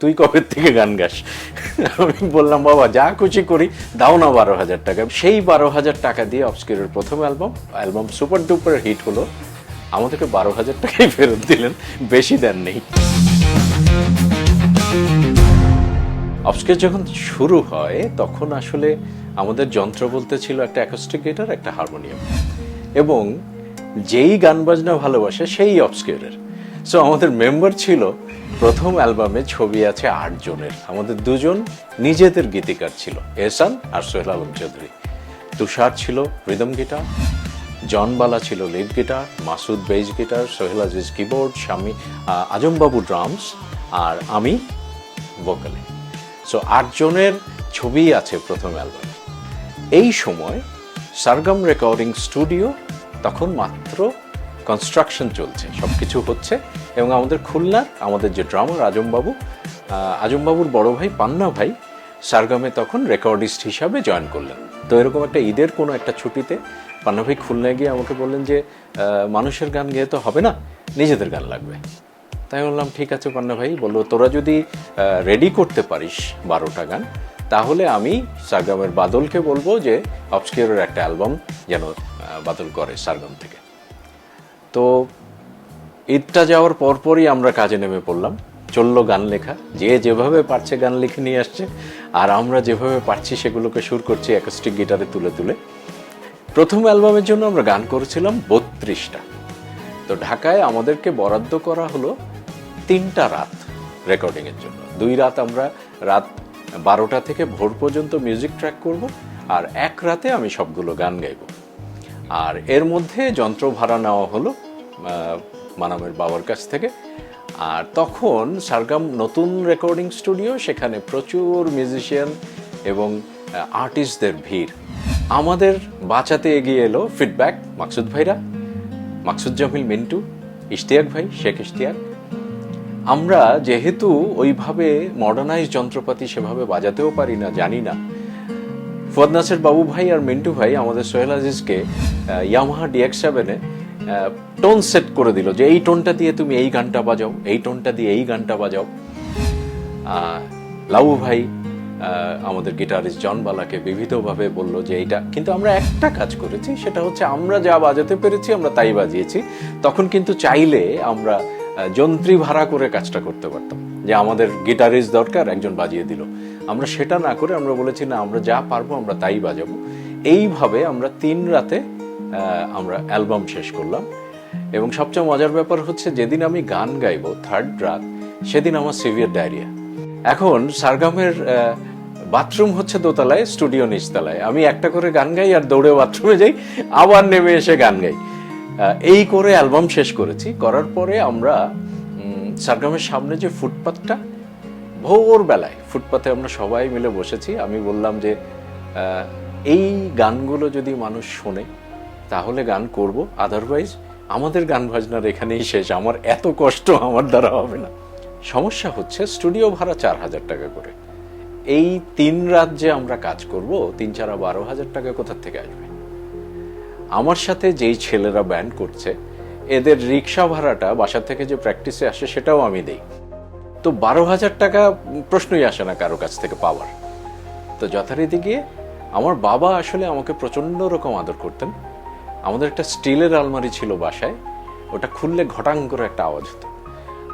তুই কবে থেকে গান গাস? আমি বললাম বাবা যা খুশি করি, দাও না 12,000 টাকা। সেই 12,000 টাকা দিয়ে অবস্কিউরের প্রথম অ্যালবাম সুপার ডুপার হিট হলো। আমাদেরকে 12,000 টাকাই ফেরত দিলেন, বেশি দেন নেই। অবস্কিউর যখন শুরু হয় তখন আসলে আমাদের যন্ত্র বলতে ছিল একটা অ্যাকোস্টিক গিটার, একটা হারমোনিয়াম, এবং যেই গান বাজনা ভালোবাসে সেই অবস্কিউরের। সো আমাদের মেম্বার ছিল, প্রথম অ্যালবামে ছবি আছে 8 জনের। আমাদের 2 জন নিজেদের গীতিকার ছিল, এহসান আর সোহেল আলম চৌধুরী। তুষার ছিল রিদম গিটার, জন বালা ছিল lead guitar, Masud bass guitar, Sohel Aziz keyboard, আজমবাবু ড্রামস, আর আমি ভোকালে। সো 8 জনের ছবি আছে প্রথম অ্যালবামে। এই সময় সারগাম রেকর্ডিং স্টুডিও তখন মাত্র কনস্ট্রাকশন চলছে, সব কিছু হচ্ছে, এবং আমাদের খুলনার আমাদের যে ড্রামার আজমবাবুর বড় ভাই পান্না ভাই সারগামে তখন রেকর্ডিস্ট হিসাবে জয়েন করলেন। তো এরকম একটা ঈদের কোনো একটা ছুটিতে পান্না ভাই খুলনায় গিয়ে আমাকে বললেন যে মানুষের গান গেয়ে তো হবে না, নিজেদের গান লাগবে। তাই বললাম ঠিক আছে পান্না ভাই। বললো তোরা যদি রেডি করতে পারিস 12টা গান, তাহলে আমি সারগামের বাদলকে বলবো যে অবস্কিউরের একটা অ্যালবাম যেন বাদল করে সারগাম থেকে। তো ঈদটা যাওয়ার পরপরই আমরা কাজে নেমে পড়লাম, চললো গান লেখা। যে যেভাবে পারছে গান লিখে নিয়ে আসছে, আর আমরা যেভাবে পারছি সেগুলোকে সুর করছি অ্যাকোস্টিক গিটারে তুলে তুলে। প্রথম অ্যালবামের জন্য আমরা গান করেছিলাম 32টা। তো ঢাকায় আমাদেরকে বরাদ্দ করা হলো 3টা রাত রেকর্ডিংয়ের জন্য। 2 রাত আমরা রাত 12টা থেকে ভোর পর্যন্ত মিউজিক ট্র্যাক করব, আর 1 রাতে আমি সবগুলো গান গাইব। আর এর মধ্যে যন্ত্র ভাড়া নেওয়া হলো মানামের বাবার কাছ থেকে। আর তখন সারগাম নতুন রেকর্ডিং স্টুডিও, সেখানে প্রচুর মিউজিশিয়ান এবং আর্টিস্টদের ভিড়। আমাদের বাঁচাতে এগিয়ে এলো ফিডব্যাক মাকসুদ ভাইরা, মাকসুদ জামিল মিন্টু, ইশতিয়াক ভাই, শেখ ইশতিয়াক। আমরা যেহেতু ওইভাবে মডার্নাইজ যন্ত্রপাতি সেভাবে বাজাতেও পারি না, জানি না, ফুয়াদ নাসের বাবু ভাই আর মিন্টু ভাই আমাদের সোহেল আজিজকে ইয়ামাহা DX7-এ টোন সেট করে দিল যে এই টোনটা দিয়ে তুমি এই গানটা বাজাও, এই টোনটা দিয়ে এই গানটা বাজাও। লাবু ভাই আমাদের গিটারিস্ট জন বালাকে বিবিধভাবে বলল যে এইটা। কিন্তু আমরা একটা কাজ করেছি, সেটা হচ্ছে আমরা যা বাজাতে পেরেছি আমরা তাই বাজিয়েছি। তখন কিন্তু চাইলে আমরা যন্ত্রী ভাড়া করে কাজটা করতে পারতাম, যে আমাদের গিটারিস্ট দরকার, একজন বাজিয়ে দিল। আমরা সেটা না করে আমরা বলেছি না, আমরা যা পারবো আমরা তাই বাজাবো। এইভাবে আমরা 3 রাতে আমরা অ্যালবাম শেষ করলাম। এবং সবচেয়ে মজার ব্যাপার হচ্ছে, যেদিন আমি গান গাইবো 3rd রাত, সেদিন আমার সিভিয়ার ডায়রিয়া। এখন সারগামের বাথরুম হচ্ছে দোতলায়, স্টুডিও নিচতলায়। আমি একটা করে গান গাই আর দৌড়ে বাথরুমে যাই, আবার নেমে এসে গান গাই। এই করে অ্যালবাম শেষ করেছি। করার পরে আমরা সারগামের সামনে যে ফুটপাথটা, ভোরবেলায় ফুটপাথে আমরা সবাই মিলে বসেছি। আমি বললাম যে এই গানগুলো যদি মানুষ শোনে তাহলে গান করব, আদারওয়াইজ আমাদের গান বাজনার এখানেই শেষ। আমার এত কষ্ট আমার দ্বারা হবে না। সমস্যা হচ্ছে স্টুডিও ভাড়া 4,000 টাকা করে। এই 3 রাত যে আমরা কাজ করব, 3-4 12,000 টাকা কোথা থেকে আসবে? আমার সাথে যেই ছেলেরা ব্যান্ড করছে, এদের রিক্সা ভাড়াটা বাসা থেকে যে প্র্যাকটিসে আসে সেটাও আমি দেই। তো 12,000 টাকা প্রশ্নই আসে না কারো কাছ থেকে পাওয়ার। তো যথারীতি গিয়ে আমার বাবা আসলে আমাকে প্রচণ্ড রকম আদর করতেন। আমাদের একটা স্টিলের আলমারি ছিল বাসায়, ওটা খুললে ঘটাং করে একটা আওয়াজ হতো।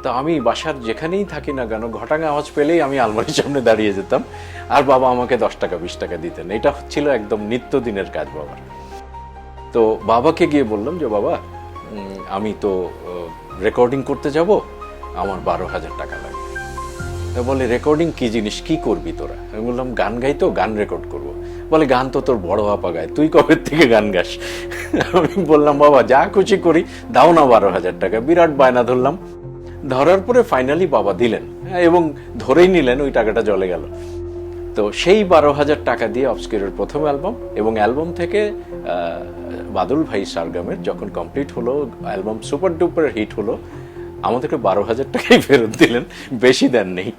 তো আমি বাসার যেখানেই থাকি না কেন, ঘটাং আওয়াজ পেলেই আমি আলমারির সামনে দাঁড়িয়ে যেতাম, আর বাবা আমাকে 10 টাকা 20 টাকা দিতেন। এটা ছিল একদম নিত্যদিনের কাজ বাবার। তো বাবাকে গিয়ে বললাম যে বাবা, আমি তো রেকর্ডিং করতে যাব, আমার 12,000 টাকা লাগবে। বলে রেকর্ডিং কি জিনিস, কি করবি তোরা? আমি বললাম গান গাই, তো গান রেকর্ড করব। বলে গান তো তোর বড় আপা গায়, তুই কবে থেকে গান গাস? আমি বললাম বাবা যা খুশি করি, দাও না 12,000 টাকা। বিরাট বায়না ধরলাম। ধরার পরে ফাইনালি বাবা দিলেন, এবং ধরেই নিলেন, ওই টাকাটা চলে গেল। তো সেই 12,000 টাকা দিয়ে অবস্কিউরের প্রথম অ্যালবাম, এবং অ্যালবাম থেকে বাদল ভাই সারগামের যখন কমপ্লিট হলো, অ্যালবাম সুপার ডুপার হিট হলো, আমাদেরকে 12,000 টাকাই ফেরত দিলেন, বেশি দেন নেই।